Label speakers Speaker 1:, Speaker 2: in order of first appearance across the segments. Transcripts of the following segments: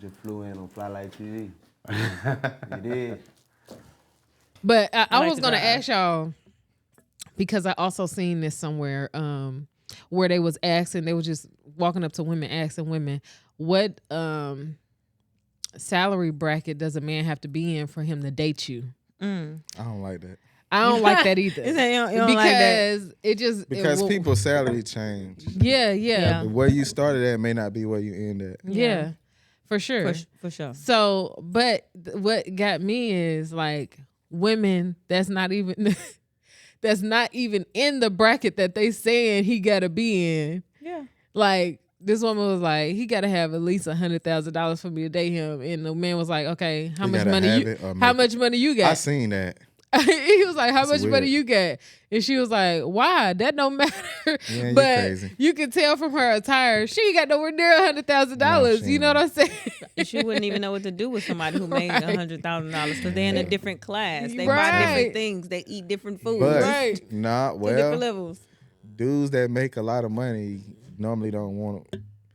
Speaker 1: just flew in on Fly Like TV. You did.
Speaker 2: But I
Speaker 3: like
Speaker 2: was
Speaker 3: to
Speaker 2: gonna
Speaker 3: drive.
Speaker 2: ask y'all because I also seen this somewhere where they was just walking up to women asking women what salary bracket does a man have to be in for him to date you.
Speaker 4: I don't like that.
Speaker 2: I don't like that either.
Speaker 3: You don't like that?
Speaker 2: Because it just
Speaker 4: Because
Speaker 2: will-
Speaker 4: people's salary change.
Speaker 2: yeah, yeah,
Speaker 4: Where you started at may not be where you end at.
Speaker 2: yeah, for sure.
Speaker 3: For sure.
Speaker 2: So, but what got me is like women that's not even that's not even in the bracket that they saying he gotta be in.
Speaker 3: Yeah.
Speaker 2: Like this woman was like, he gotta have at least $100,000 for me to date him, and the man was like, okay, how
Speaker 4: You
Speaker 2: much
Speaker 4: gotta
Speaker 2: money
Speaker 4: have
Speaker 2: you?
Speaker 4: it or
Speaker 2: How
Speaker 4: make
Speaker 2: much money you got?
Speaker 4: I seen that.
Speaker 2: He was like, how
Speaker 4: That's
Speaker 2: much money
Speaker 4: weird.
Speaker 2: you got? And she was like, why? That don't matter.
Speaker 4: Yeah, you
Speaker 2: but
Speaker 4: crazy.
Speaker 2: you can tell from her attire, she ain't got nowhere near $100,000.
Speaker 4: No, she
Speaker 2: You know what I'm saying?
Speaker 3: And she wouldn't even know what to do with somebody who made $100,000 because they're in a different class. They buy
Speaker 2: Right.
Speaker 3: different things. They eat different foods.
Speaker 4: But
Speaker 2: Right.
Speaker 4: nah,
Speaker 3: Different
Speaker 4: well,
Speaker 3: levels.
Speaker 4: dudes that make a lot of money normally don't want.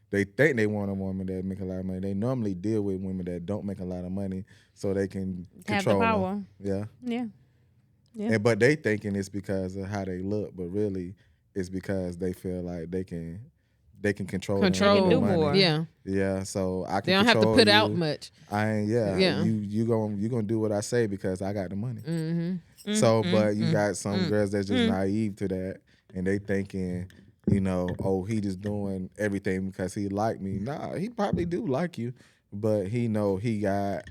Speaker 4: They think they want a woman that make a lot of money. They normally deal with women that don't make a lot of money, so they can
Speaker 3: Have the
Speaker 4: control
Speaker 3: power.
Speaker 4: them. Yeah.
Speaker 3: Yeah. Yeah.
Speaker 4: And but they thinking it's because of how they look, but really it's because they feel like they can control them with
Speaker 2: Control.
Speaker 4: their
Speaker 3: do
Speaker 4: money.
Speaker 3: more.
Speaker 2: Yeah.
Speaker 4: Yeah, so I can.
Speaker 2: They don't have to
Speaker 4: control
Speaker 2: put
Speaker 4: you.
Speaker 2: out much.
Speaker 4: I ain't. Yeah,
Speaker 2: Yeah.
Speaker 4: You gonna do what I say because I got the money.
Speaker 2: Mm-hmm.
Speaker 4: So, but you got some girls that's just naive to that, and they thinking, oh, he just doing everything because he like me. Nah, he probably do like you, but he know he got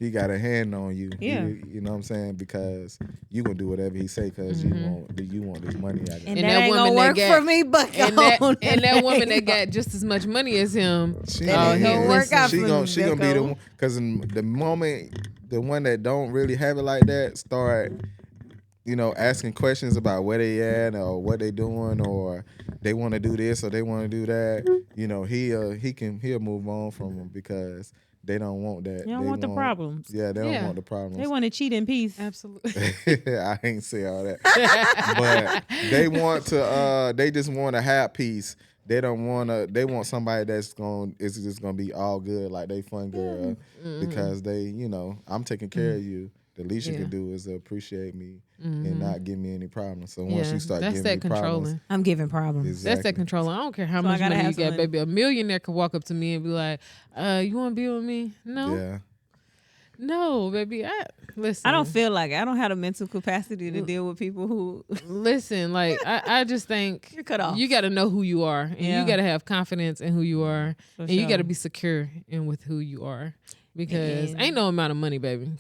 Speaker 4: a hand on you.
Speaker 3: Yeah.
Speaker 4: You know what I'm saying? Because you gonna do whatever he say because you want this money out of
Speaker 3: And
Speaker 4: him.
Speaker 3: that
Speaker 2: that
Speaker 3: ain't
Speaker 2: woman
Speaker 3: gonna
Speaker 2: that
Speaker 3: work
Speaker 2: got-
Speaker 3: for me, but
Speaker 2: And that woman that got just as much money as him.
Speaker 4: She
Speaker 3: That ain't gonna work out
Speaker 4: She
Speaker 3: for
Speaker 4: gonna
Speaker 3: me,
Speaker 4: she gonna be the
Speaker 3: Becco.
Speaker 4: one because the moment the one that don't really have it like that start, asking questions about where they at or what they doing or they want to do this or they want to do that. He'll move on from them because they don't want that.
Speaker 3: They don't want the problems.
Speaker 4: Yeah, they
Speaker 2: Yeah.
Speaker 4: don't want the problems.
Speaker 3: They want to cheat in peace.
Speaker 2: Absolutely.
Speaker 4: I ain't say all that, but they want to. They just want to have peace. They don't want to. They want somebody that's just gonna be all good, like they fun girl, because they, I'm taking care of you. The least you
Speaker 2: Yeah.
Speaker 4: can do is appreciate me and not give me any problems. So once
Speaker 2: Yeah,
Speaker 4: you start
Speaker 2: that's
Speaker 4: giving
Speaker 2: that
Speaker 4: me problems,
Speaker 2: controlling.
Speaker 3: I'm giving problems.
Speaker 4: exactly.
Speaker 2: That's that controlling. I don't care how
Speaker 3: So I
Speaker 2: much
Speaker 3: gotta
Speaker 2: money you
Speaker 3: have some
Speaker 2: got,
Speaker 3: money.
Speaker 2: baby. A millionaire could walk up to me and be like, you want to be with me? No.
Speaker 4: Yeah.
Speaker 2: No, baby. Listen.
Speaker 3: I don't feel like it. I don't have the mental capacity to deal with people who.
Speaker 2: Listen, like I just think
Speaker 3: You're cut off.
Speaker 2: you got to know who you are, and
Speaker 3: Yeah.
Speaker 2: you got to have confidence in who you are,
Speaker 3: For
Speaker 2: and you got to
Speaker 3: sure.
Speaker 2: be secure in with who you are, because
Speaker 3: And-
Speaker 2: ain't no amount of money, baby.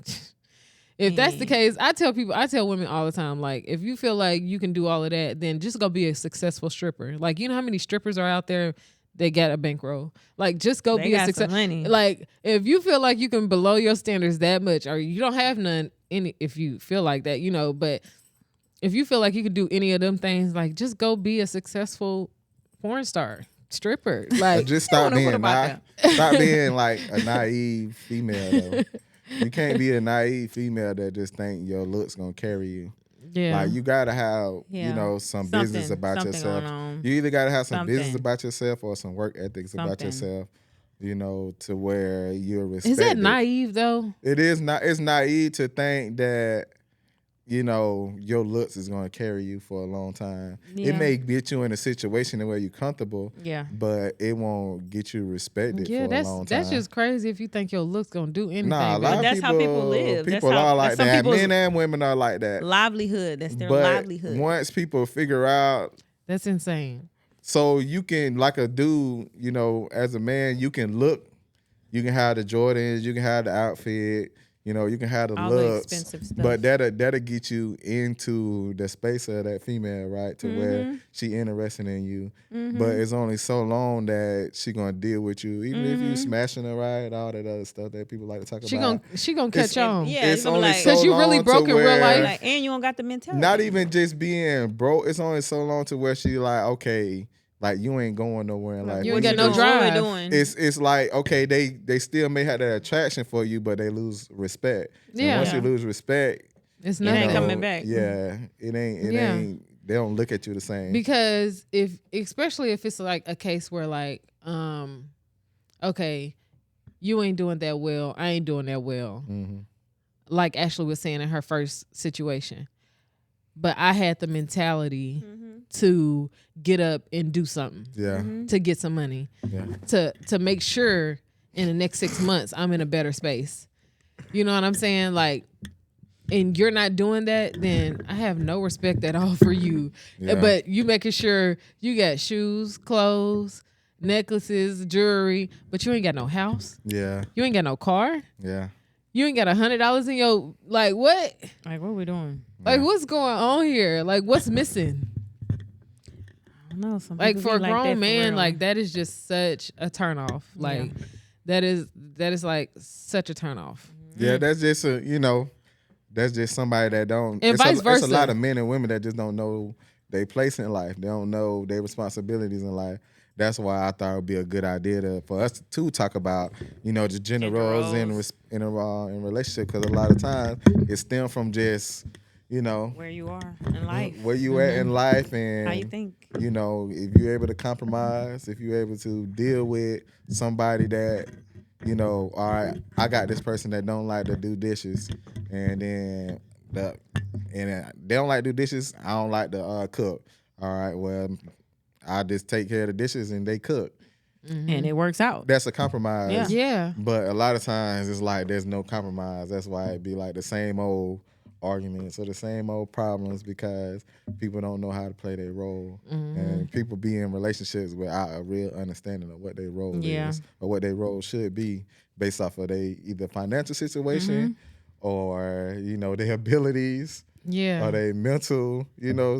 Speaker 2: If that's the case, I tell women all the time, like, if you feel like you can do all of that, then just go be a successful stripper. Like, you know how many strippers are out there? They got a bankroll. Like, just go
Speaker 3: They
Speaker 2: be a
Speaker 3: got some
Speaker 2: success.
Speaker 3: money.
Speaker 2: Like, if you feel like you can below your standards that much, or you don't have none, if you feel like that, but if you feel like you could do any of them things, like, just go be a successful porn star, stripper. Like,
Speaker 4: Just stop
Speaker 3: wanna put
Speaker 4: being
Speaker 3: about
Speaker 4: stop being like a naive female though. You can't be a naive female that just think your looks gonna carry you.
Speaker 2: yeah.
Speaker 4: Like you gotta have,
Speaker 3: Yeah.
Speaker 4: some business
Speaker 3: Something-
Speaker 4: about
Speaker 3: something
Speaker 4: yourself.
Speaker 3: going on.
Speaker 4: You either gotta have some business
Speaker 3: Something.
Speaker 4: about yourself or some work ethics about
Speaker 3: Something.
Speaker 4: yourself. To where you're respected.
Speaker 2: Is that naive though?
Speaker 4: It is not. It's naive to think that your looks is going to carry you for a long time.
Speaker 3: Yeah.
Speaker 4: It may get you in a situation where you're comfortable,
Speaker 3: Yeah.
Speaker 4: but it won't get you respected
Speaker 2: Yeah,
Speaker 4: for a long time.
Speaker 2: that's just crazy if you think your looks gonna do anything.
Speaker 4: Nah, a
Speaker 2: baby.
Speaker 4: lot of
Speaker 3: that's
Speaker 4: people,
Speaker 3: how people live. That's
Speaker 4: People
Speaker 3: how-
Speaker 4: are like
Speaker 3: that's some
Speaker 4: that.
Speaker 3: people's
Speaker 4: Men and women are like that.
Speaker 3: Livelihood. That's their
Speaker 4: But
Speaker 3: livelihood.
Speaker 4: once people figure out,
Speaker 2: That's insane.
Speaker 4: so you can, like a dude, as a man, you can look, you can have the Jordans, you can have the outfit, you can have the
Speaker 3: All the
Speaker 4: looks,
Speaker 3: expensive stuff.
Speaker 4: but that'll get you into the space of that female, right? To where she interested in you, but it's only so long that she gonna deal with you, even if you smashing her right, all that other stuff that people like to talk
Speaker 2: She
Speaker 4: about.
Speaker 2: gonna catch on.
Speaker 3: Yeah,
Speaker 4: It's
Speaker 3: it's gonna be
Speaker 4: only
Speaker 3: like,
Speaker 4: so
Speaker 2: 'Cause you really
Speaker 4: long
Speaker 2: broke
Speaker 4: to
Speaker 2: in real
Speaker 4: where-
Speaker 2: life.
Speaker 3: like, and you don't got the mentality.
Speaker 4: Not even just being broke. It's only so long to where she like, okay, like you ain't going nowhere in life.
Speaker 2: You ain't
Speaker 4: When
Speaker 2: got no
Speaker 3: doing?
Speaker 2: drive.
Speaker 3: What we doing?
Speaker 4: It's like, okay, they still may have that attraction for you, but they lose respect. And
Speaker 2: Yeah.
Speaker 4: once you lose respect,
Speaker 2: It's
Speaker 3: It
Speaker 2: nothing.
Speaker 3: ain't coming back.
Speaker 4: Yeah, it
Speaker 2: Yeah.
Speaker 4: ain't. They don't look at you the same.
Speaker 2: Because especially if it's like a case where like, okay, you ain't doing that well. I ain't doing that well. Like Ashley was saying in her first situation. But I had the mentality to get up and do something.
Speaker 4: Yeah.
Speaker 2: To get some money.
Speaker 4: Yeah.
Speaker 2: To make sure in the next 6 months I'm in a better space. You know what I'm saying? Like, and you're not doing that, then I have no respect at all for you.
Speaker 4: Yeah.
Speaker 2: But you making sure you got shoes, clothes, necklaces, jewelry, but you ain't got no house.
Speaker 4: Yeah.
Speaker 2: You ain't got no car.
Speaker 4: Yeah.
Speaker 2: You ain't got $100 in your, like, what?
Speaker 3: Like, what we doing?
Speaker 2: Like, what's going on here? Like, what's missing?
Speaker 3: I don't know. Some
Speaker 2: Like,
Speaker 3: people
Speaker 2: for a
Speaker 3: be like that
Speaker 2: grown
Speaker 3: for
Speaker 2: man,
Speaker 3: real.
Speaker 2: like, that is just such a turn off. Like, that is like such a turn off.
Speaker 4: Yeah, that's just that's just somebody that don't.
Speaker 2: And vice
Speaker 4: It's
Speaker 2: versa.
Speaker 4: a lot of men and women that just don't know their place in life. They don't know their responsibilities in life. That's why I thought it would be a good idea for us to talk about, the gender roles in relationship, because a lot of times it stems from just,
Speaker 3: where you are in life,
Speaker 4: where you at in life, and
Speaker 3: how you think.
Speaker 4: if you're able to compromise, if you're able to deal with somebody that, all right, I got this person that don't like to do dishes, and then they don't like to do dishes, I don't like to cook. All right, well, I just take care of the dishes and they cook.
Speaker 3: And it works out.
Speaker 4: That's a compromise.
Speaker 3: Yeah.
Speaker 2: Yeah.
Speaker 4: But a lot of times it's like there's no compromise. That's why it be like the same old arguments or the same old problems, because people don't know how to play their role. And people be in relationships without a real understanding of what their role is or what their role should be based off of their either financial situation or, their abilities.
Speaker 2: Yeah.
Speaker 4: Or their mental,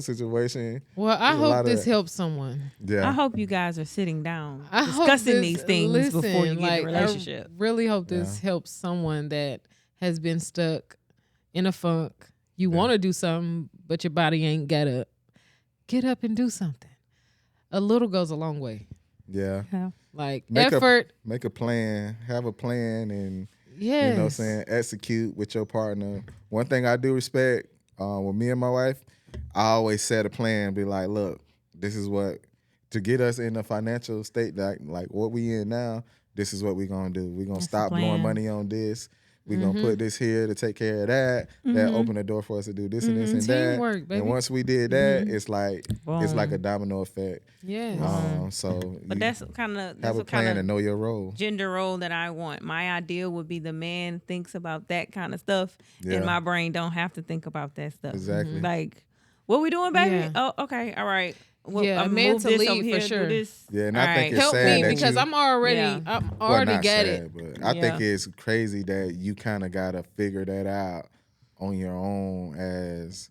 Speaker 4: situation.
Speaker 2: Well, I
Speaker 4: There's a lot
Speaker 2: hope
Speaker 4: of
Speaker 2: this
Speaker 4: that.
Speaker 2: helps someone.
Speaker 4: Yeah.
Speaker 3: I hope you guys are sitting down
Speaker 2: I hope
Speaker 3: discussing
Speaker 2: this-
Speaker 3: these things
Speaker 2: listen,
Speaker 3: before you get
Speaker 2: like,
Speaker 3: in a relationship.
Speaker 2: I really hope this helps someone that has been stuck in a funk. You want to do something, but your body ain't got up. Get up and do something. A little goes a long way.
Speaker 4: Yeah.
Speaker 2: Like
Speaker 4: Make
Speaker 2: effort.
Speaker 4: Make a plan. Have a plan and
Speaker 2: Yes.
Speaker 4: execute with your partner. One thing I do respect with me and my wife, I always set a plan, be like, look, this is what, to get us in a financial state that like what we in now, this is what we're gonna do. We're gonna stop blowing money on this. We're gonna put this here to take care of that. That open the door for us to do this and this and that.
Speaker 2: Teamwork, baby.
Speaker 4: And once we did that, it's like a domino effect.
Speaker 2: Yes.
Speaker 3: But that's kind of
Speaker 4: have a plan and know your role.
Speaker 3: gender role that I want. My ideal would be the man thinks about that kind of stuff,
Speaker 4: Yeah.
Speaker 3: and my brain don't have to think about that stuff.
Speaker 4: Exactly.
Speaker 3: Like, what we doing, baby?
Speaker 2: Yeah.
Speaker 3: Oh, okay, all right. Well,
Speaker 2: Yeah, a
Speaker 3: I'ma
Speaker 2: man
Speaker 3: move
Speaker 2: to
Speaker 3: this
Speaker 2: lead
Speaker 3: over
Speaker 2: for
Speaker 3: here, do
Speaker 2: sure.
Speaker 3: this.
Speaker 4: Yeah, and
Speaker 3: All
Speaker 4: I think
Speaker 3: right.
Speaker 4: it's
Speaker 2: Help
Speaker 4: sad
Speaker 2: me
Speaker 4: that
Speaker 2: because
Speaker 4: you,
Speaker 2: I'm already
Speaker 3: Yeah.
Speaker 2: I'm
Speaker 4: well,
Speaker 2: already
Speaker 4: not
Speaker 2: got
Speaker 4: sad,
Speaker 2: it.
Speaker 4: But I think it's crazy that you kind of gotta figure that out on your own as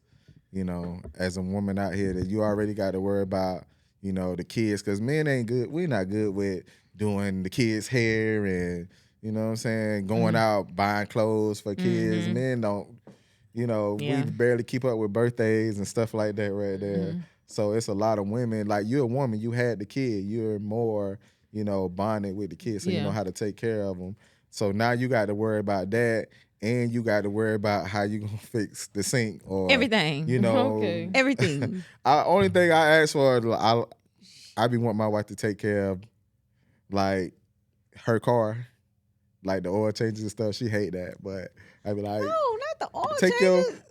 Speaker 4: as a woman out here, that you already got to worry about the kids, because men ain't good. We're not good with doing the kids' hair and what I'm saying, going out buying clothes for kids. Men don't. We barely keep up with birthdays and stuff like that right there. So it's a lot of women. Like, you're a woman, you had the kid, you're more, bonded with the kids, so you
Speaker 2: Yeah.
Speaker 4: know how to take care of them. So now you got to worry about that, and you got to worry about how you gonna fix the sink or
Speaker 3: Everything.
Speaker 2: Okay.
Speaker 3: Everything.
Speaker 4: Only thing I ask for, I be want my wife to take care of, like, her car, like the oil changes and stuff. She hate that, but I be like,
Speaker 3: No, not the oil
Speaker 4: take your.
Speaker 3: changes.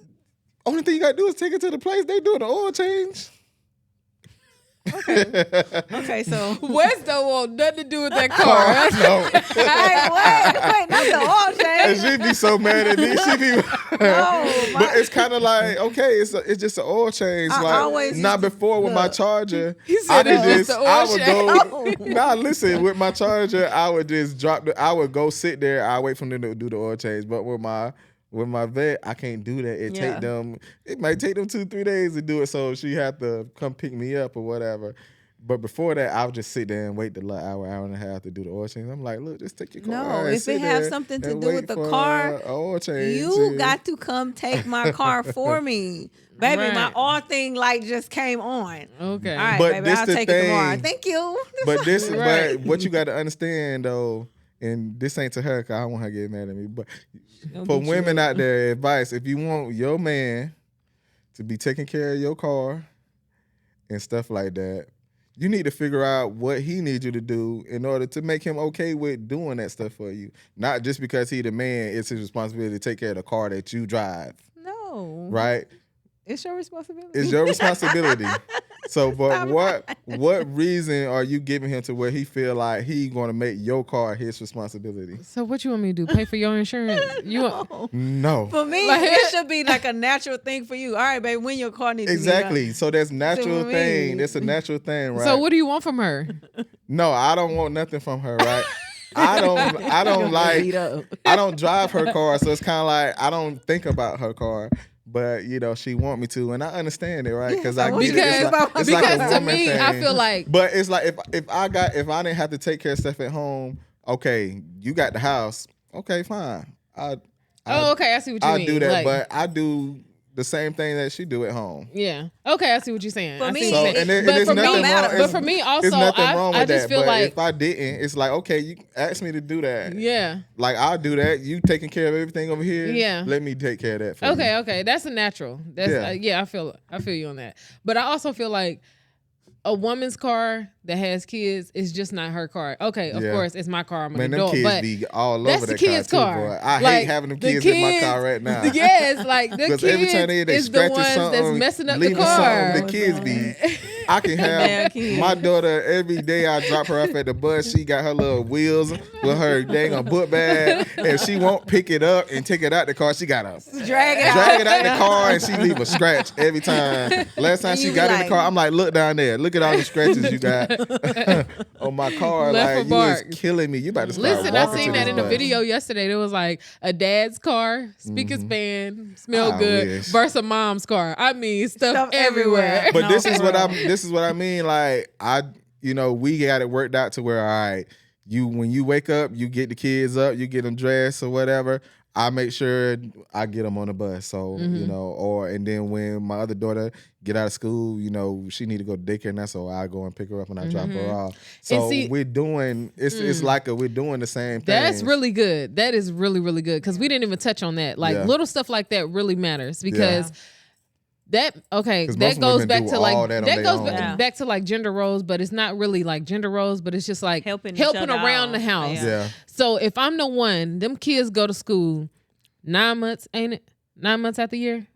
Speaker 4: Only thing you gotta do is take it to the place they doing the oil change.
Speaker 3: Okay, so
Speaker 2: Wes don't want nothing to do with that car.
Speaker 4: No.
Speaker 3: wait, not the oil
Speaker 4: And
Speaker 3: change.
Speaker 4: she be so mad at me. She be,
Speaker 3: No,
Speaker 4: but it's kind of like, okay, it's just an oil change.
Speaker 3: I
Speaker 4: Like,
Speaker 3: always
Speaker 4: not
Speaker 3: used to-
Speaker 4: before with my
Speaker 3: look.
Speaker 4: charger.
Speaker 2: He said
Speaker 4: I
Speaker 2: it's
Speaker 4: could
Speaker 2: just the oil
Speaker 4: I would
Speaker 2: change.
Speaker 4: go. Nah, listen, with my charger, I would just I would go sit there. I wait for them to do the oil change. But with my vet, I can't do that. It might take them 2-3 days to do it. So she have to come pick me up or whatever. But before that, I would just sit there and wait the hour and a half to do the oil change. I'm like, look, just take your car.
Speaker 3: No,
Speaker 4: and
Speaker 3: if
Speaker 4: sit
Speaker 3: it have
Speaker 4: there
Speaker 3: something to
Speaker 4: and
Speaker 3: do
Speaker 4: wait
Speaker 3: with the
Speaker 4: for,
Speaker 3: car,
Speaker 4: oil change.
Speaker 3: You got to come take my car for me. Baby, my
Speaker 2: Right.
Speaker 3: all thing light just came on.
Speaker 2: Okay.
Speaker 3: All right,
Speaker 4: But
Speaker 3: baby,
Speaker 4: this
Speaker 3: I'll
Speaker 4: the
Speaker 3: take it tomorrow.
Speaker 4: thing.
Speaker 3: Thank you.
Speaker 4: But this,
Speaker 2: Right.
Speaker 4: but what you got to understand though, and this ain't to her, cause I don't want her to get mad at me. But
Speaker 3: Don't
Speaker 4: for
Speaker 3: beat you
Speaker 4: women
Speaker 3: up.
Speaker 4: out there, advice: if you want your man to be taking care of your car and stuff like that, you need to figure out what he needs you to do in order to make him okay with doing that stuff for you. Not just because he the man, it's his responsibility to take care of the car that you drive,
Speaker 3: No.
Speaker 4: right?
Speaker 3: It's your responsibility.
Speaker 4: It's your responsibility. So, but what reason are you giving him to where he feel like he going to make your car his responsibility?
Speaker 2: So what you want me to do? Pay for your insurance? You want,
Speaker 4: No.
Speaker 3: For me,
Speaker 2: Like-
Speaker 3: it should be like a natural thing for you. All right, baby, when your car needs to be
Speaker 4: Exactly. So that's natural
Speaker 3: what I
Speaker 4: thing.
Speaker 3: mean?
Speaker 4: That's a natural thing, right?
Speaker 2: So what do you want from her?
Speaker 4: No, I don't want nothing from her, right? I don't
Speaker 3: beat
Speaker 4: like
Speaker 3: up.
Speaker 4: I don't drive her car, so it's kind of like I don't think about her car. But she want me to, and I understand it, right? Because I get it. It's like, it's like a
Speaker 2: Because to
Speaker 4: woman
Speaker 2: me,
Speaker 4: thing.
Speaker 2: I feel like
Speaker 4: But it's like if I didn't have to take care of stuff at home, okay, you got the house, okay, fine.
Speaker 2: okay, I see what you
Speaker 4: I
Speaker 2: mean.
Speaker 4: do that,
Speaker 2: Like,
Speaker 4: but I do the same thing that she do at home.
Speaker 2: yeah, okay, I see what you're saying.
Speaker 3: For
Speaker 2: I
Speaker 3: me,
Speaker 2: see what you're
Speaker 3: So,
Speaker 2: saying.
Speaker 4: and
Speaker 2: but
Speaker 4: there's
Speaker 2: for
Speaker 4: nothing
Speaker 2: me,
Speaker 4: wrong.
Speaker 2: but for me also,
Speaker 4: There's nothing wrong with
Speaker 2: I just
Speaker 4: that.
Speaker 2: feel
Speaker 4: But
Speaker 2: like
Speaker 4: if I didn't, it's like, okay, you asked me to do that.
Speaker 2: yeah.
Speaker 4: Like I'll do that. You taking care of everything over here.
Speaker 2: Yeah.
Speaker 4: Let me take care of that for you.
Speaker 2: Okay, that's a natural. That's
Speaker 4: Yeah.
Speaker 2: I feel you on that. But I also feel like a woman's car that has kids is just not her car. Okay, of
Speaker 4: Yeah.
Speaker 2: course it's my car. I'm an
Speaker 4: Man, them
Speaker 2: adult,
Speaker 4: kids
Speaker 2: but
Speaker 4: be all
Speaker 2: that's
Speaker 4: over
Speaker 2: the
Speaker 4: that
Speaker 2: kids'
Speaker 4: car,
Speaker 2: car.
Speaker 4: too, boy. I
Speaker 2: Like,
Speaker 4: hate having them
Speaker 2: the
Speaker 4: kids in my car right now.
Speaker 2: Yes, like the
Speaker 4: Because
Speaker 2: kids
Speaker 4: every time they
Speaker 2: is the
Speaker 4: scratching
Speaker 2: ones that's
Speaker 4: something,
Speaker 2: messing up the
Speaker 4: leaving
Speaker 2: car.
Speaker 4: something, the kids be. I can
Speaker 3: Damn
Speaker 4: have
Speaker 3: kids.
Speaker 4: my daughter every day. I drop her off at the bus. She got her little wheels with her dang a book bag, and she won't pick it up and take it out the car. She got to
Speaker 3: Drag it out.
Speaker 4: drag it out the car, and she leave a scratch every time. Last time
Speaker 3: And
Speaker 4: she
Speaker 3: you be
Speaker 4: got in the
Speaker 3: like-
Speaker 4: car, I'm like, look down there. Look at all the scratches you got on my car.
Speaker 2: Left
Speaker 4: Like,
Speaker 2: for
Speaker 4: you is
Speaker 2: bark.
Speaker 4: killing me. You about to start
Speaker 2: Listen, I
Speaker 4: walking
Speaker 2: seen
Speaker 4: to
Speaker 2: that
Speaker 4: this
Speaker 2: in a
Speaker 4: bus.
Speaker 2: video yesterday. There was like a dad's car, speaker span, smell
Speaker 4: I
Speaker 2: good,
Speaker 4: wish.
Speaker 2: versus a mom's car. I mean, stuff
Speaker 3: Stuff
Speaker 2: everywhere.
Speaker 3: everywhere.
Speaker 4: But
Speaker 3: No,
Speaker 4: this is
Speaker 3: for
Speaker 4: what
Speaker 3: real.
Speaker 4: I mean. Like we got it worked out to where, all right, when you wake up, you get the kids up, you get them dressed or whatever. I make sure I get them on the bus. So, and then when my other daughter get out of school, she need to go to daycare now. So I go and pick her up and I drop her off. So
Speaker 2: see-
Speaker 4: we're doing, it's like we're doing the same thing.
Speaker 2: That's really good. That is really, really good because we didn't even touch on that. Like
Speaker 4: Yeah.
Speaker 2: little stuff like that really matters because that
Speaker 4: 'Cause most
Speaker 2: that goes
Speaker 4: women
Speaker 2: back
Speaker 4: do
Speaker 2: to
Speaker 4: all
Speaker 2: like
Speaker 4: that on
Speaker 2: that
Speaker 4: their
Speaker 2: goes
Speaker 4: own.
Speaker 3: Yeah.
Speaker 2: back to like gender roles, but it's not really like gender roles, but it's just like
Speaker 3: Helping each other
Speaker 2: around
Speaker 3: out.
Speaker 2: the house.
Speaker 3: Yeah.
Speaker 4: Yeah.
Speaker 2: So if I'm the one, them kids go to school 9 months, ain't it? 9 months out the year,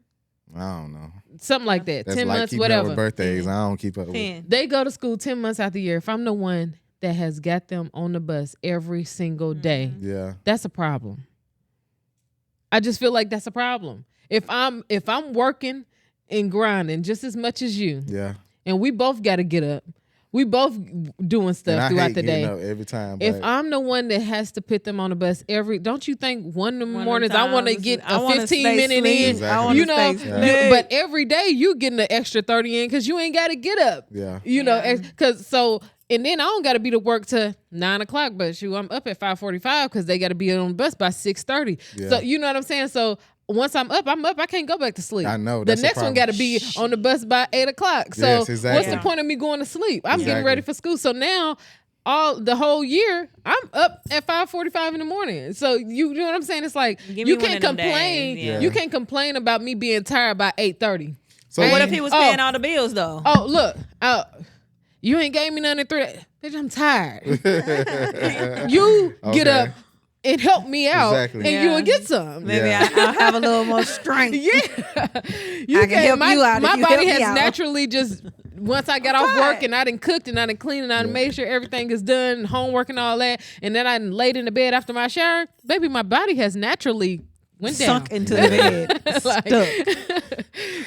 Speaker 4: I don't know.
Speaker 2: something like that.
Speaker 4: That's
Speaker 2: 10
Speaker 4: like
Speaker 2: months,
Speaker 4: keeping up
Speaker 2: whatever.
Speaker 4: with birthdays. I don't keep up with.
Speaker 3: 10.
Speaker 2: They go to school 10 months out the year. If I'm the one that has got them on the bus every single day,
Speaker 4: Yeah.
Speaker 2: that's a problem. I just feel like that's a problem. If I'm working and grinding just as much as you,
Speaker 4: Yeah.
Speaker 2: and we both got to get up, we both doing
Speaker 4: And
Speaker 2: stuff
Speaker 4: I
Speaker 2: throughout
Speaker 4: hate
Speaker 2: the
Speaker 4: getting
Speaker 2: day.
Speaker 4: up every time.
Speaker 2: If
Speaker 4: but-
Speaker 2: I'm the one that has to put them on the bus don't you think one of the
Speaker 3: One of the
Speaker 2: mornings I want to
Speaker 3: times,
Speaker 2: get
Speaker 3: I
Speaker 2: a
Speaker 3: wanna
Speaker 2: 15
Speaker 3: stay
Speaker 2: minute
Speaker 3: asleep.
Speaker 2: in,
Speaker 4: Exactly.
Speaker 3: I wanna
Speaker 2: you know,
Speaker 3: stay
Speaker 4: Yeah.
Speaker 3: asleep.
Speaker 2: but every day you getting the extra 30 in because you ain't got to get up.
Speaker 4: Yeah.
Speaker 2: You know,
Speaker 3: Yeah.
Speaker 2: because and then I don't got to be to work to 9 o'clock, but I'm up at 5:45 because they got to be on the bus by 6:30.
Speaker 4: Yeah.
Speaker 2: So you know what I'm saying? So once I'm up. I can't go back to sleep.
Speaker 4: I know,
Speaker 2: The
Speaker 4: that's the
Speaker 2: next one
Speaker 4: problem.
Speaker 2: got to be on the bus by 8 o'clock. So
Speaker 4: Yes, exactly.
Speaker 2: what's the point of me going to sleep? I'm getting
Speaker 4: Exactly.
Speaker 2: ready for school. So now the whole year I'm up at 5:45 in the morning. So you know what I'm saying? It's like
Speaker 3: Give me
Speaker 2: you
Speaker 3: one
Speaker 2: can't
Speaker 3: of them
Speaker 2: complain.
Speaker 3: days, yeah.
Speaker 2: You can't complain about me being tired by 8:30.
Speaker 4: So
Speaker 3: What
Speaker 4: you-
Speaker 3: if he was
Speaker 2: Oh.
Speaker 3: paying all the bills though?
Speaker 2: Oh, look. You ain't gave me nothing at 3. Bitch, I'm tired. You get
Speaker 4: Okay.
Speaker 2: up and help me out,
Speaker 4: Exactly.
Speaker 2: and you
Speaker 3: Yeah.
Speaker 2: will get some.
Speaker 3: Maybe
Speaker 4: Yeah.
Speaker 3: I'll have a little more strength.
Speaker 2: Yeah,
Speaker 3: I can help
Speaker 2: my,
Speaker 3: you out if
Speaker 2: My
Speaker 3: you
Speaker 2: body
Speaker 3: help me
Speaker 2: has
Speaker 3: out.
Speaker 2: naturally just once I got off
Speaker 3: Right.
Speaker 2: work and I done cooked and I done cleaned and I done made sure everything is done, homework and all that, and then I done laid in the bed after my shower. Baby, my body has naturally went down.
Speaker 3: Sunk into the bed.
Speaker 2: Like-
Speaker 3: Stuck.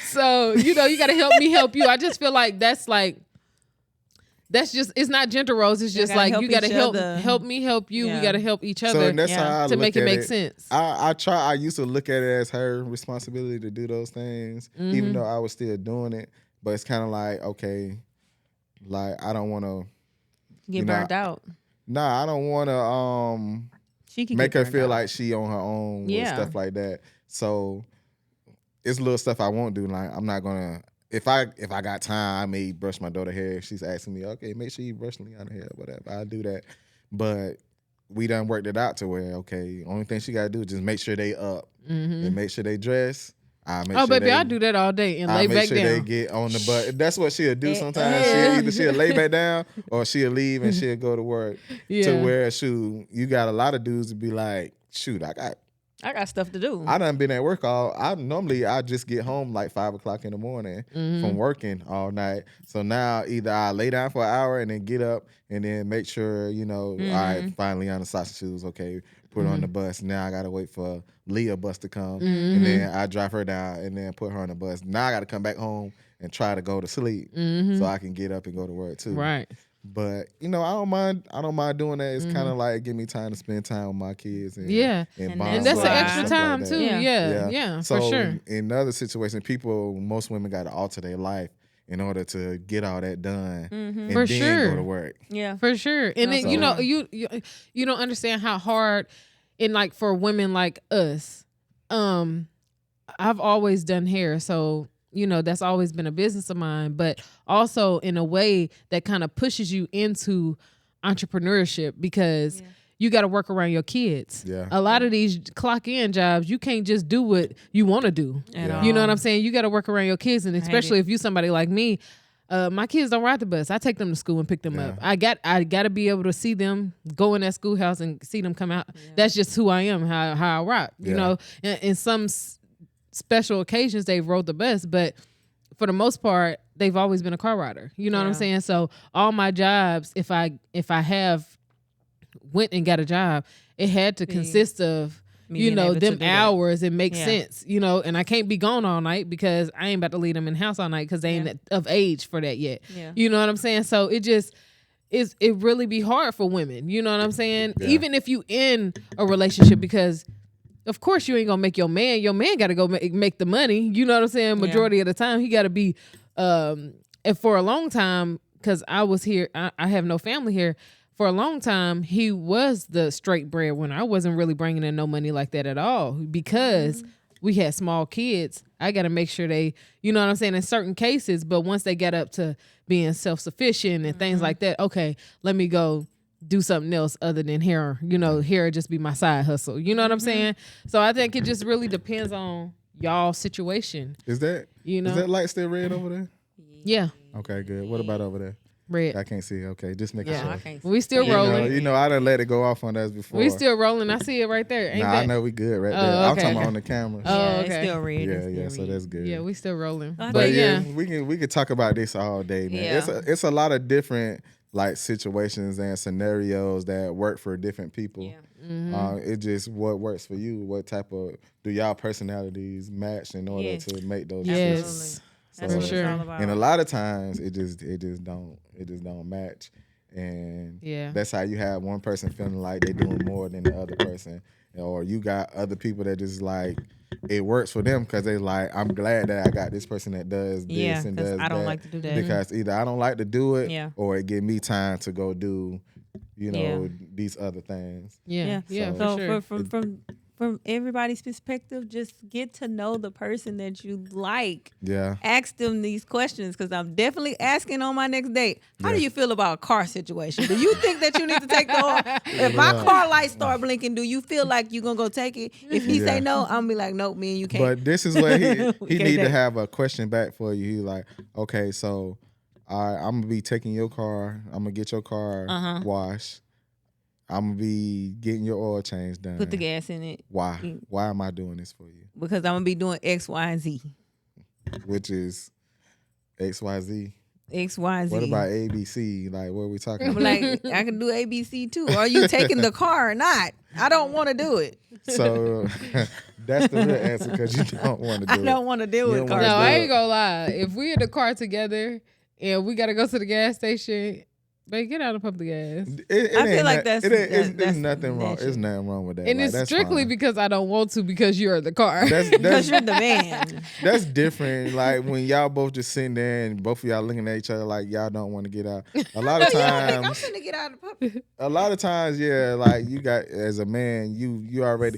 Speaker 2: So you got to help me help you. I just feel like that's just it's not gender roles. It's just
Speaker 3: gotta
Speaker 2: like
Speaker 3: help
Speaker 2: you got to
Speaker 3: each
Speaker 2: help
Speaker 3: other.
Speaker 2: me help you. We
Speaker 3: Yeah.
Speaker 2: got to help each
Speaker 4: So
Speaker 2: other
Speaker 4: and that's
Speaker 3: Yeah.
Speaker 4: how I
Speaker 2: to
Speaker 4: look
Speaker 2: make it
Speaker 4: at
Speaker 2: make sense.
Speaker 4: I used to look at it as her responsibility to do those things,
Speaker 2: Mm-hmm.
Speaker 4: even though I was still doing it. But it's kind of like, okay, like I don't want to.
Speaker 3: Get
Speaker 4: You know,
Speaker 3: burnt out.
Speaker 4: Nah, I don't want to
Speaker 3: She can
Speaker 4: make
Speaker 3: get
Speaker 4: her
Speaker 3: burnt
Speaker 4: feel
Speaker 3: out.
Speaker 4: like she on her own with
Speaker 3: Yeah.
Speaker 4: stuff like that. So it's little stuff I won't do. Like I'm not gonna. If I got time, I may brush my daughter's hair. She's asking me, okay, make sure you brush Leon's hair, whatever. I'll do that. But we done worked it out to where, okay, only thing she gotta do is just make sure they up
Speaker 2: Mm-hmm.
Speaker 4: and make sure they dress. I make
Speaker 2: Oh,
Speaker 4: sure
Speaker 2: baby,
Speaker 4: they,
Speaker 2: I do that all day and
Speaker 4: I
Speaker 2: lay
Speaker 4: make
Speaker 2: back
Speaker 4: sure they
Speaker 2: down.
Speaker 4: get on the bus. That's what she'll do sometimes.
Speaker 2: Yeah.
Speaker 4: She'll lay back down or she'll leave and she'll go to work.
Speaker 2: Yeah.
Speaker 4: To where, shoot, you got a lot of dudes to be like, shoot, I
Speaker 3: got stuff to do.
Speaker 4: I done been at work I just get home like 5 o'clock in the morning from working all night. So now either I lay down for an hour and then get up and then make sure, all right, finally on the sausage shoes, okay, put her on the bus. Now I gotta wait for Leah bus to come and then I drive her down and then put her on the bus. Now I gotta come back home and try to go to sleep so I can get up and go to work too.
Speaker 2: Right.
Speaker 4: But I don't mind doing that. It's kind of like give me time to spend time with my kids and
Speaker 2: Yeah.
Speaker 3: And
Speaker 4: bond
Speaker 2: And that's
Speaker 4: with
Speaker 2: an
Speaker 3: why-
Speaker 4: them
Speaker 2: extra
Speaker 4: and stuff
Speaker 2: time
Speaker 4: like
Speaker 2: too.
Speaker 4: that.
Speaker 2: Yeah.
Speaker 4: So
Speaker 2: for sure.
Speaker 4: in other situations, most women got to alter their life in order to get all that done and
Speaker 2: For
Speaker 4: then
Speaker 2: sure.
Speaker 4: go to work.
Speaker 3: Yeah.
Speaker 2: For sure. And then,
Speaker 3: So-
Speaker 2: you don't understand how hard and like for women like us, I've always done hair. So, that's always been a business of mine, but also in a way that kind of pushes you into entrepreneurship because you got to work around your kids.
Speaker 4: Yeah.
Speaker 2: A lot of these clock in jobs, you can't just do what you want to do.
Speaker 3: At
Speaker 4: Yeah.
Speaker 3: all.
Speaker 2: You know what I'm saying? You got to work around your kids, and especially if you somebody like me, my kids don't ride the bus. I take them to school and pick them up. I got to be able to see them go in that schoolhouse and see them come out. That's just who I am, how I rock. You
Speaker 4: Yeah.
Speaker 2: know, in some special occasions they've rode the bus, but for the most part they've always been a car rider. You know what I'm
Speaker 3: Yeah.
Speaker 2: saying? So all my jobs, if I have went and got a job, it had to consist of
Speaker 3: Me being able to
Speaker 2: them
Speaker 3: do that.
Speaker 2: hours and make
Speaker 3: Yeah.
Speaker 2: sense, and I can't be gone all night because I ain't about to leave them in the house all night because they ain't of age for that yet.
Speaker 3: Yeah.
Speaker 2: You know what I'm saying? So it really be hard for women. You know what I'm saying?
Speaker 4: Yeah.
Speaker 2: Even if you in a relationship, because of course you ain't gonna make your man got to go make the money. You know what I'm saying? Majority of the time he got to be, and for a long time, because I was here, I have no family here. For a long time, he was the straight breadwinner. I wasn't really bringing in no money like that at all because we had small kids. I got to make sure they, you know what I'm saying, in certain cases. But once they got up to being self-sufficient and things like that, okay, let me go do something else other than hair. Hair just be my side hustle. You know what I'm saying? So I think it just really depends on y'all's situation.
Speaker 4: Is that
Speaker 2: You know?
Speaker 4: is that light still red over there?
Speaker 2: Yeah,
Speaker 4: Okay, good. What about over there?
Speaker 2: red.
Speaker 4: I can't see. Okay, just making
Speaker 2: Yeah.
Speaker 4: sure.
Speaker 3: I can't see.
Speaker 2: We still
Speaker 3: Yeah.
Speaker 2: rolling.
Speaker 4: I done let it go off on us before.
Speaker 2: We still rolling. I see it right there. Ain't
Speaker 4: Nah,
Speaker 2: that?
Speaker 4: I know we good right
Speaker 2: Oh,
Speaker 4: there. I'm
Speaker 2: okay,
Speaker 4: talking
Speaker 2: okay.
Speaker 4: about on the camera.
Speaker 2: Oh,
Speaker 3: Yeah,
Speaker 2: okay.
Speaker 3: it's still red.
Speaker 4: yeah,
Speaker 3: It's
Speaker 4: yeah.
Speaker 3: still
Speaker 4: So
Speaker 3: red.
Speaker 4: that's good.
Speaker 2: Yeah, we still rolling.
Speaker 3: I
Speaker 2: But yeah.
Speaker 4: we can talk about this all day, man.
Speaker 3: Yeah.
Speaker 4: It's a lot of different like situations and scenarios that work for different people.
Speaker 3: Yeah.
Speaker 2: Mm-hmm.
Speaker 4: It just what works for you. What type of do y'all personalities match in order
Speaker 3: Yes.
Speaker 4: to make those
Speaker 2: Yes.
Speaker 4: decisions?
Speaker 3: That's
Speaker 4: So-
Speaker 3: what
Speaker 2: sure.
Speaker 3: it's all about.
Speaker 4: And a lot of times it just don't match. And
Speaker 2: Yeah.
Speaker 4: that's how you have one person feeling like they're doing more than the other person. Or you got other people that just like it works for them because they like, I'm glad that I got this person that does this
Speaker 3: Yeah,
Speaker 4: and
Speaker 3: 'cause
Speaker 4: does
Speaker 3: I don't
Speaker 4: that.
Speaker 3: like to do that.
Speaker 4: Because either I don't like to do it
Speaker 3: Yeah.
Speaker 4: or it give me time to go do,
Speaker 3: Yeah.
Speaker 4: these other things.
Speaker 2: Yeah. Yeah.
Speaker 4: So-
Speaker 2: For sure.
Speaker 3: From everybody's perspective, just get to know the person that you like.
Speaker 4: Yeah.
Speaker 3: Ask them these questions because I'm definitely asking on my next date. How do
Speaker 4: Yeah.
Speaker 3: you feel about a car situation? Do you think that you need to take the off? If my car lights start blinking, do you feel like you're gonna go take it? If he
Speaker 4: Yeah.
Speaker 3: say no, I'm gonna be like, nope, me and you can't.
Speaker 4: But this is where he
Speaker 3: We
Speaker 4: need
Speaker 3: can't
Speaker 4: to
Speaker 3: date.
Speaker 4: have a question back for you. He like, okay, so I'm gonna be taking your car. I'm gonna get your car washed. I'm gonna be getting your oil change done.
Speaker 3: Put the gas in it
Speaker 4: Why? Why am I doing this for you?
Speaker 3: because I'm gonna be doing X, Y, and Z.
Speaker 4: Which is XYZ.
Speaker 3: X, Y, and Z.
Speaker 4: What about ABC? Like, what are we talking
Speaker 3: I'm
Speaker 4: about?
Speaker 3: like, I can do ABC too. Are you taking the car or not? I don't want to do it.
Speaker 4: So that's the real answer because you don't want to do
Speaker 3: I
Speaker 4: it.
Speaker 3: don't want to deal
Speaker 4: You
Speaker 3: with
Speaker 4: don't
Speaker 3: cars.
Speaker 4: wanna
Speaker 2: No,
Speaker 4: do
Speaker 2: I
Speaker 4: it.
Speaker 2: ain't gonna lie. If we in the car together and we gotta go to the gas station, babe, get out and pump the gas.
Speaker 4: It
Speaker 3: I feel
Speaker 4: ain't
Speaker 3: like
Speaker 4: that-
Speaker 3: that's-
Speaker 4: it's
Speaker 3: that's
Speaker 4: nothing wrong.
Speaker 3: natural.
Speaker 4: It's nothing wrong with that.
Speaker 2: And
Speaker 4: Like,
Speaker 2: it's
Speaker 4: that's
Speaker 2: strictly
Speaker 4: fine.
Speaker 2: because I don't want to because you're in the car.
Speaker 4: That's
Speaker 3: Because you're the man.
Speaker 4: That's different. Like when y'all both just sitting there and both of y'all looking at each other like y'all don't want to get out. A lot of
Speaker 3: I'm
Speaker 4: times,
Speaker 3: finna get out of the puppy.
Speaker 4: a lot of times, yeah, like you got as a man, you already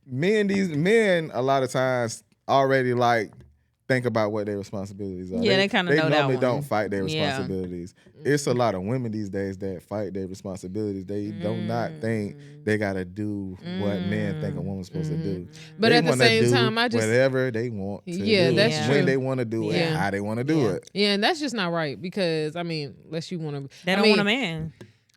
Speaker 4: these men a lot of times already like think about what their responsibilities are.
Speaker 3: Yeah, they kinda know that
Speaker 4: normally
Speaker 3: one.
Speaker 4: don't fight their
Speaker 3: Yeah.
Speaker 4: responsibilities. It's a lot of women these days that fight their responsibilities. They do not think they gotta do what men think a woman's supposed to do.
Speaker 2: But
Speaker 4: They
Speaker 2: at the
Speaker 4: wanna
Speaker 2: same
Speaker 4: do
Speaker 2: time, I just
Speaker 4: whatever they want to
Speaker 2: Yeah,
Speaker 4: do.
Speaker 2: that's
Speaker 3: Yeah.
Speaker 2: true.
Speaker 4: When they want to do it,
Speaker 2: Yeah.
Speaker 4: how they want to do
Speaker 3: Yeah.
Speaker 4: it.
Speaker 2: yeah, and that's just not right because I mean, unless you want to,
Speaker 3: They don't want a man.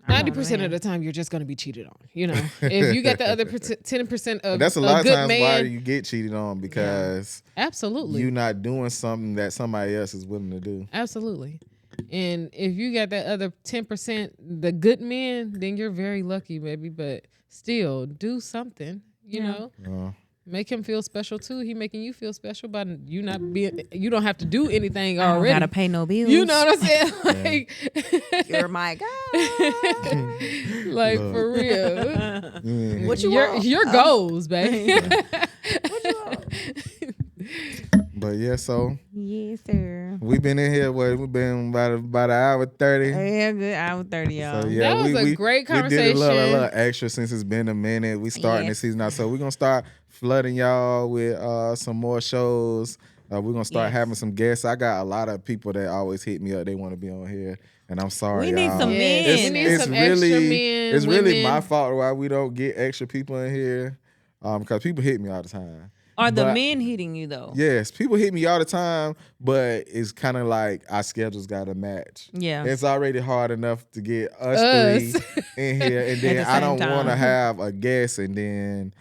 Speaker 2: 90% of the time, you're just going to be cheated on. You know, if you got the other 10% of
Speaker 4: That's a lot of
Speaker 2: good
Speaker 4: times
Speaker 2: man,
Speaker 4: why you get cheated on because
Speaker 2: absolutely,
Speaker 4: you're not doing something that somebody else is willing to do.
Speaker 2: absolutely. And if you got that other 10%, the good men, then you're very lucky, baby. But still, do something. You know, make him feel special too. He making you feel special by you not being. You don't have to do anything
Speaker 3: I don't
Speaker 2: already.
Speaker 3: gotta pay no bills.
Speaker 2: You know what I'm saying? Like,
Speaker 3: You're my God.
Speaker 2: like for real.
Speaker 4: Mm.
Speaker 3: What you
Speaker 2: your
Speaker 3: want?
Speaker 2: your goals, baby.
Speaker 3: What you want?
Speaker 4: But yeah, so
Speaker 3: Yes, sir.
Speaker 4: we've been in here. We've been about an hour 30.
Speaker 3: Yeah, good. Hour 30, y'all.
Speaker 4: So yeah,
Speaker 2: That was a great
Speaker 4: We did a little
Speaker 2: conversation.
Speaker 4: extra since it's been a minute. We starting
Speaker 3: Yes.
Speaker 4: the season out, so we're gonna start flooding y'all with some more shows. We're gonna start
Speaker 3: Yes.
Speaker 4: having some guests. I got a lot of people that always hit me up. They want to be on here, and I'm sorry.
Speaker 3: We need
Speaker 4: y'all.
Speaker 3: some men.
Speaker 2: Yes, we need
Speaker 4: It's
Speaker 2: some
Speaker 4: really,
Speaker 2: extra men.
Speaker 4: it's really
Speaker 2: women.
Speaker 4: my fault why we don't get extra people in here, because people hit me all the time.
Speaker 3: Are the
Speaker 4: But-
Speaker 3: men hitting you though?
Speaker 4: Yes, people hit me all the time, but it's kind of like our schedules got to match.
Speaker 3: Yeah.
Speaker 4: It's already hard enough to get us
Speaker 2: Us.
Speaker 4: three in here, and then
Speaker 3: the
Speaker 4: I
Speaker 3: same
Speaker 4: don't
Speaker 3: time.
Speaker 4: want to have a guest, and then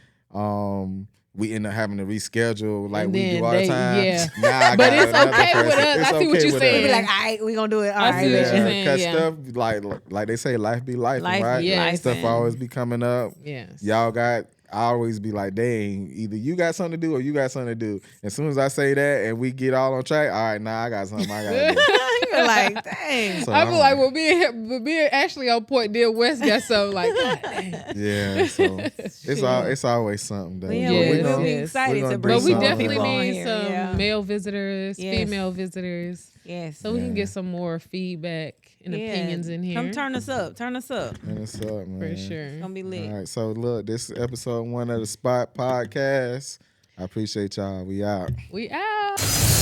Speaker 4: we end up having to reschedule like
Speaker 2: And
Speaker 4: we
Speaker 2: then
Speaker 4: do all
Speaker 2: they-
Speaker 4: the time.
Speaker 2: yeah.
Speaker 4: Now I
Speaker 2: But
Speaker 4: got
Speaker 2: it's
Speaker 4: another
Speaker 2: okay with
Speaker 4: person.
Speaker 2: us.
Speaker 4: It's
Speaker 2: I see what
Speaker 4: okay
Speaker 2: you're
Speaker 4: with
Speaker 2: saying.
Speaker 3: We
Speaker 4: us.
Speaker 3: be like, all right, we gonna do it. All
Speaker 2: I
Speaker 3: right.
Speaker 2: see what you're
Speaker 4: Yeah,
Speaker 2: saying.
Speaker 4: because
Speaker 2: yeah.
Speaker 4: stuff like they say, life be life,
Speaker 3: Life
Speaker 4: right?
Speaker 3: be
Speaker 2: Yes.
Speaker 4: Stuff
Speaker 3: lifing.
Speaker 4: always be coming up.
Speaker 2: Yes.
Speaker 4: Y'all got. I always be like, dang, either you got something to do or you got something to do. As soon as I say that and we get all on track, all right, now I got something I gotta do.
Speaker 3: You're like, dang.
Speaker 4: So
Speaker 2: I
Speaker 4: I'm
Speaker 2: feel like we're being Ashley on point. Then West got so like, God dang.
Speaker 4: yeah, so it's always something though.
Speaker 3: Well, yeah,
Speaker 4: But
Speaker 2: Yes,
Speaker 3: we'll be
Speaker 2: yes.
Speaker 3: excited
Speaker 4: we're
Speaker 3: to
Speaker 4: gonna
Speaker 3: bring
Speaker 2: But we
Speaker 4: some
Speaker 3: more
Speaker 2: definitely
Speaker 3: people on
Speaker 2: need
Speaker 3: here.
Speaker 2: some
Speaker 3: Yeah.
Speaker 2: male visitors,
Speaker 3: Yes.
Speaker 2: female visitors,
Speaker 3: Yes.
Speaker 2: so we can
Speaker 4: Yeah.
Speaker 2: get some more feedback and
Speaker 3: Yeah.
Speaker 2: opinions in here.
Speaker 3: Come turn us up. Turn us up.
Speaker 4: And it's up, man.
Speaker 2: for sure.
Speaker 3: It's gonna be lit.
Speaker 4: All right, so look, this is episode 1 of the Spot Podcast. I appreciate y'all. We out.
Speaker 2: We out.